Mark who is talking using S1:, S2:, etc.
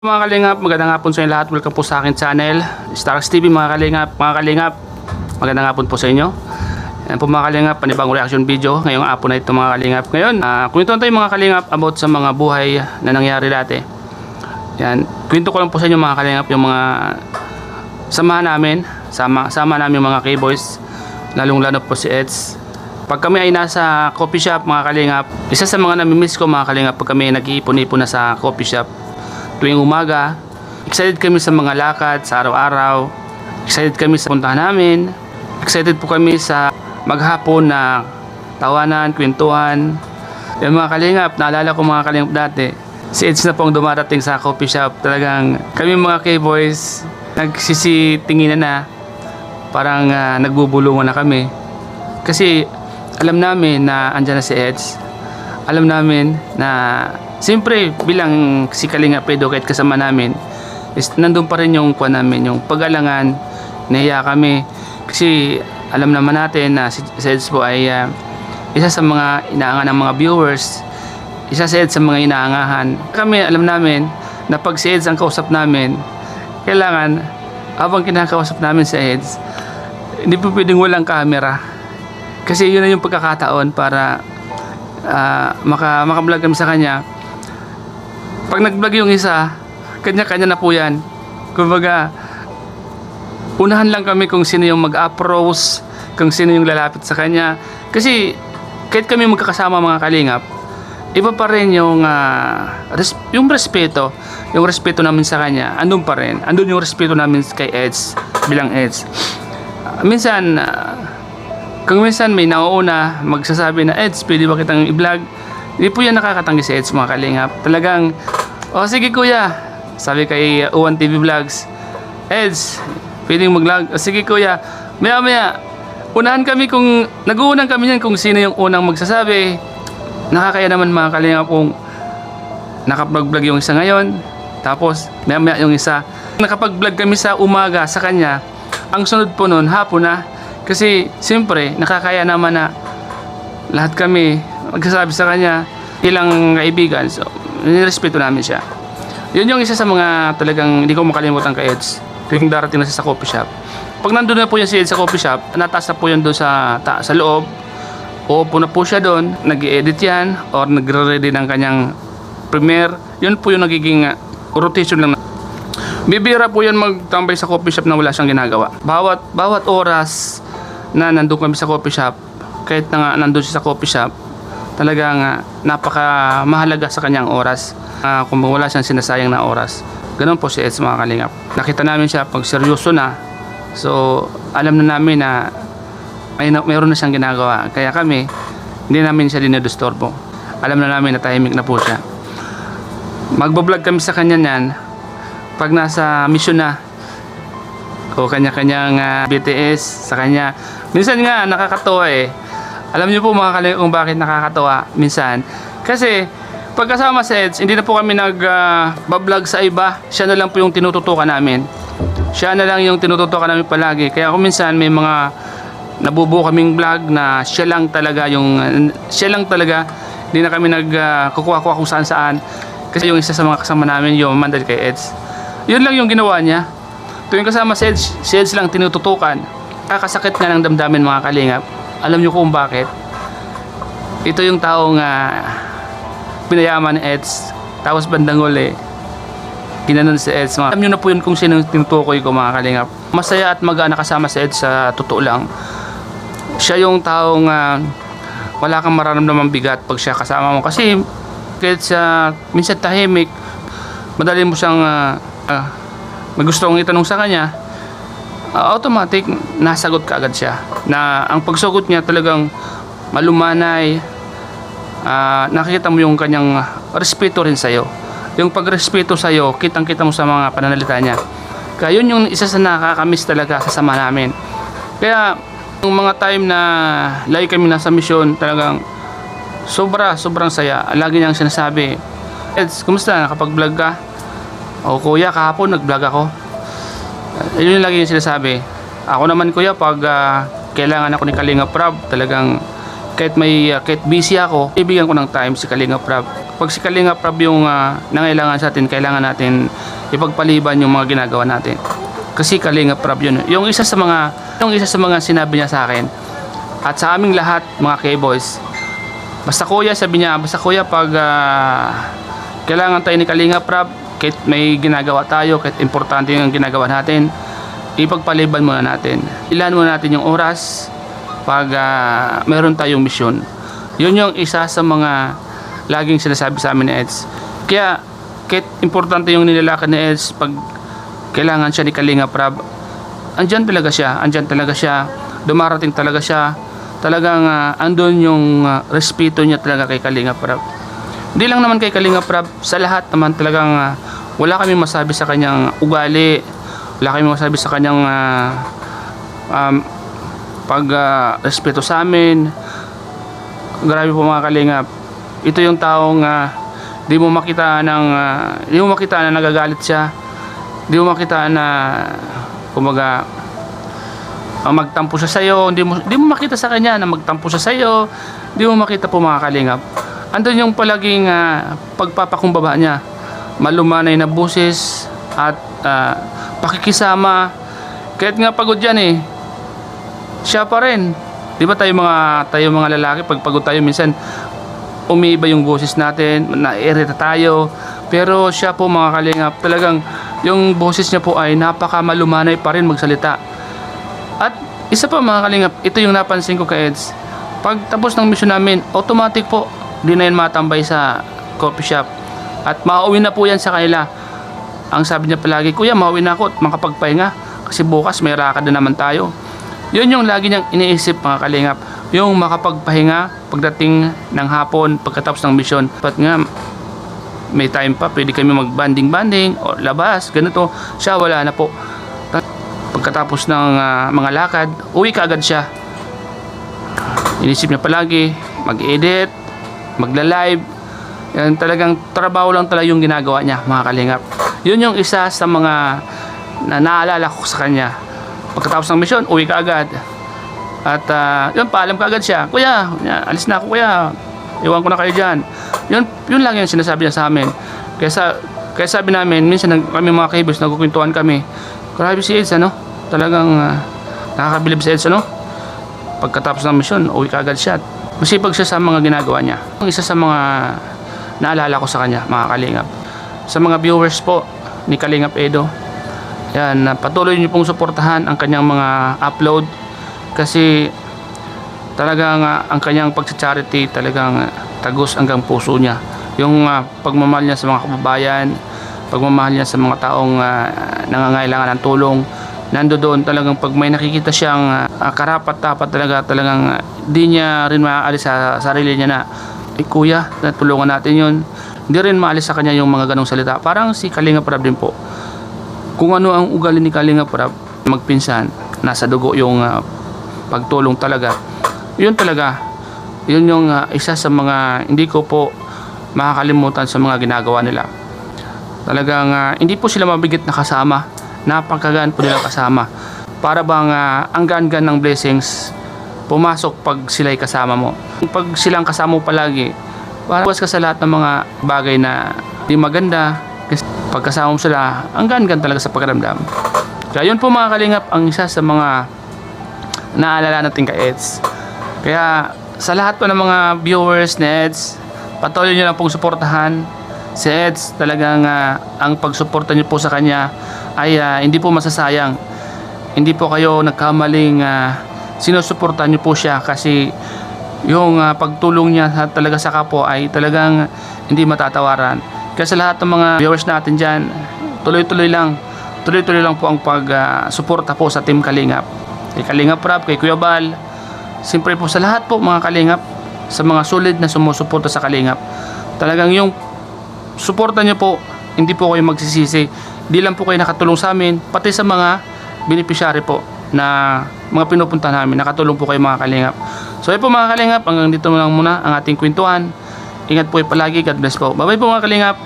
S1: Mga kalingap, magandang hapon sa inyo lahat. Welcome po sa akin channel, Starax TV mga kalingap. Magandang hapon po sa inyo. Yan po mga kalingap, panibagong reaction video ngayong hapon na ito mga kalingap. Ngayon, kwento tayo mga kalingap about sa mga buhay na nangyari dati. Yan, kwento ko lang po sa inyo mga kalingap yung mga samahan namin, sama namin mga K-boys, lalong lalo po si Eds. Pag kami ay nasa coffee shop mga kalingap, isa sa mga namimiss ko mga kalingap pag kami nag-iipon-ipon na sa coffee shop tuwing umaga. Excited kami sa mga lakad sa araw-araw, excited kami sa puntahan namin, excited po kami sa maghapon na tawanan, kwentuhan. Yung mga kalingap, naalala ko mga kalingap dati, si Eds na pong dumarating sa coffee shop. Talagang kami mga K-boys nagsisitinginan na, parang nagbubulungan na kami kasi alam namin na andyan na si Eds. Alam namin na siyempre bilang si Kalinga Pedro kahit kasama namin is nandun pa rin yung kuha namin, yung pag-alangan. Nahiya kami kasi alam naman natin na si Eds po ay isa sa mga inaangan ng mga viewers, isa si Eds sa mga inaangahan. Kami alam namin na pag si Eds ang kausap namin, kailangan habang kinakausap namin si Eds, hindi po pwedeng walang camera kasi yun na yung pagkakataon para maka-vlog kami sa kanya. Pag nag-vlog yung isa, kanya-kanya na po yan. Kumbaga, unahan lang kami kung sino yung mag-approach, kung sino yung lalapit sa kanya. Kasi kahit kami magkakasama mga kalingap, iba pa rin yung respeto. Yung respeto namin sa kanya, andun pa rin. Andun yung respeto namin kay Eds, bilang Eds. Minsan, kung minsan may nauuna magsasabi na, Eds, pwede ba kitang i-vlog? Hindi po yan nakakatanggi si Eds mga kalingap. Talagang, sige kuya, sabi kay Uwan TV Vlogs, Eds, pwedeng mag-vlog? Sige kuya, maya unahan kami kung, nag-uunang kami yan kung sino yung unang magsasabi. Nakakaya naman mga kalingap kung nakapag-vlog yung isa ngayon, tapos maya yung isa. Nakapag-vlog kami sa umaga sa kanya, ang sunod po nun, hapon na. Kasi siyempre, nakakaya naman na lahat kami magsasabi sa kanya, ilang kaibigan. So, nirespeto namin siya. Yun yung isa sa mga talagang hindi ko makalimutan kay Eds. Tuwing darating na siya sa coffee shop. Pag nandun na po yan si Eds sa coffee shop, nataas na po yan doon sa loob. Uupo na po siya doon, nag-i-edit yan, or nagre-ready ng kanyang premiere. Yun po yung nagiging rotation lang. Bibira po yan magtambay sa coffee shop na wala siyang ginagawa. Bawat oras na nandun kami sa coffee shop, kahit na nga nandun siya sa coffee shop, talagang napaka mahalaga sa kanyang oras. Kung wala siyang sinasayang na oras. Ganun po si Eds mga kalingap. Nakita namin siya pag seryoso na. So alam na namin na mayroon na siyang ginagawa. Kaya kami, hindi namin siya dinedisturbo. Alam na namin na tahimik na po siya. Magbablog kami sa kanya niyan pag nasa mission na o kanya-kanyang BTS sa kanya. Minsan nga nakakatawa eh. Alam niyo po mga kalingap kung bakit nakakatawa minsan. Kasi pagkasama sa Eds, hindi na po kami nag-vlog sa iba. Siya na lang po yung tinututukan namin. Siya na lang yung tinututukan namin palagi. Kaya kung minsan may mga nabubuo kaming vlog na siya lang talaga, hindi na kami nagkukuha-kuha kung saan-saan. Kasi yung isa sa mga kasama namin, yung mandal kay Eds, yun lang yung ginawa niya. Tuwing kasama si Eds lang tinututukan. Kakasakit nga ng damdamin mga kalingap. Alam niyo kung bakit? Ito yung taong pinayaman ni Eds, tapos bandang uli ginanon si Eds. Alam niyo na po yun kung sino yung tinutukoy ko mga kalingap. Masaya at magaan kasama si Eds sa totoo lang. Siya yung taong wala kang mararamdamang bigat pag siya kasama mo. Kasi kahit minsan tahimik, madali mo siyang may gusto kong itanong sa kanya, automatic nasagot ka agad siya. Na ang pagsagot niya talagang malumanay. Nakikita mo yung kanyang respeto rin sa'yo. Yung pagrespeto sa'yo, kitang-kita mo sa mga pananalita niya. Kaya yun yung isa sa nakakamiss talaga sa sama namin. Kaya yung mga time na lagi kami nasa mission, talagang sobrang saya. Lagi niyang sinasabi, Eds, kumusta? Nakapag-vlog ka? O kuya, kahapon nag-vlog ako. Yun yung lagi yung sinasabi. Ako naman kuya, pag kailangan ako ni Kalinga Prab, talagang kahit busy ako, ibigyan ko ng time si Kalinga Prab. Pag si Kalinga Prab yung nangailangan sa atin, kailangan natin ipagpaliban yung mga ginagawa natin. Kasi Kalingap Rab yun. Yung isa sa mga sinabi niya sa akin at sa aming lahat mga K-boys, basta kuya, sabi niya, basta kuya, pag kailangan tayo ni Kalingap Rab, kahit may ginagawa tayo, kahit importante yung ginagawa natin, ipagpaliban muna natin. Ilan muna natin yung oras pag meron tayong misyon. Yun yung isa sa mga laging sinasabi sa amin ni Eds. Kaya kahit importante yung nilalakad ni Eds, pag kailangan siya ni Kalingap Rab, andyan talaga siya, dumarating talaga siya, talagang andun yung respeto niya talaga kay Kalingap Rab. Hindi lang naman kay Kalingap Rab, sa lahat naman talagang wala kami masabi sa kanyang ugali, wala kami masabi sa kanyang respeto sa amin. Grabe po mga Kalingap, ito yung taong di mo makita na nagagalit siya, di mo makita na kumbaga magtampo siya sa'yo, di mo makita sa kanya na magtampo siya sa'yo, di mo makita po mga Kalingap. Andun yung palaging pagpapakumbaba niya, malumanay na boses at pakikisama. Kahit nga pagod yan siya pa rin. Di ba tayo mga lalaki, pag pagod tayo minsan umiiba yung boses natin, naiirita tayo. Pero siya po mga Kalingap, talagang yung boses niya po ay napakamalumanay pa rin magsalita. At isa pa mga Kalingap, ito yung napansin ko kay Eds. Pag tapos ng mission namin, automatic po, di na yan matambay sa coffee shop. At mauwi na po yan sa kanila. Ang sabi niya palagi, kuya, mauwi na ako at makapagpahinga. Kasi bukas may rakad na naman tayo. Yun yung lagi niyang iniisip mga Kalingap. Yung makapagpahinga pagdating ng hapon, pagkatapos ng mission. Pat nga, may time pa, pwede kami mag-banding-banding o labas, ganito. Siya wala na po. Pagkatapos ng mga lakad, uwi ka agad siya. Inisip niya palagi, mag-edit, magla-live. Yan, talagang trabaho lang talaga yung ginagawa niya mga Kalingap. Yun yung isa sa mga na naalala ko sa kanya. Pagkatapos ng mission, uwi ka agad. At yun, paalam ka agad siya. Kuya, alis na ako kuya. Iwan ko na kayo dyan. Yun lang yung sinasabi niya sa amin. Kaya sabi namin, minsan kami mga kaibos, nagkukwentuhan kami. Grabe si Eds, talagang nakakabilib si Eds, Pagkatapos ng mission, uwi ka agad siya. Masipag siya sa mga ginagawa niya. Ang isa sa mga naalala ko sa kanya, mga Kalingap. Sa mga viewers po ni Kalingap Edo, yan, patuloy niyo pong suportahan ang kanyang mga upload. Kasi talagang ang kanyang pagsa-charity talagang tagos hanggang puso niya. Yung pagmamahal niya sa mga kababayan, pagmamahal niya sa mga taong nangangailangan ng tulong, nandoon talagang pag may nakikita siyang karapat-dapat talagang di niya rin maalis sa sarili niya na kuya, tulungan natin yun. Hindi rin maalis sa kanya yung mga ganong salita. Parang si Kalingap Rab din po. Kung ano ang ugali ni Kalingap Rab, magpinsan, nasa dugo yung pagtulong talaga. Yun talaga, yun yung isa sa mga hindi ko po makakalimutan sa mga ginagawa nila. Talagang hindi po sila mabigat na kasama, napakagaan po nila kasama. Para bang ang gaan-gaan ng blessings pumasok pag sila'y kasama mo. Pag silang kasama mo palagi, parang ka sa lahat ng mga bagay na di maganda. Kasi pag kasama mo sila, ang gaan-gaan talaga sa pakiramdam. Kaya yun po mga Kalingap, ang isa sa mga naalala natin kay Eds. Kaya sa lahat po ng mga viewers ni Eds, patuloy nyo lang pong suportahan si Eds. Talagang ang pagsuporta nyo po sa kanya ay hindi po masasayang. Hindi po kayo nagkamaling sinusuportahan nyo po siya, kasi yung pagtulong niya talaga sa kapwa ay talagang hindi matatawaran. Kaya sa lahat ng mga viewers natin dyan, tuloy-tuloy lang po ang pag-suporta po sa Team Kalingap. Kay Kalingap Rab, kay Kuya Bal, siyempre po sa lahat po mga Kalingap, sa mga solid na sumusuporta sa Kalingap. Talagang yung suporta nyo po, hindi po kayo magsisisi. Di lang po kayo nakatulong sa amin, pati sa mga beneficiary po na mga pinupuntahan namin, nakatulong po kayo mga Kalingap. So ayun po mga Kalingap, hanggang dito lang muna ang ating kwentuhan. Ingat po palagi, God bless po. Bye bye po mga Kalingap.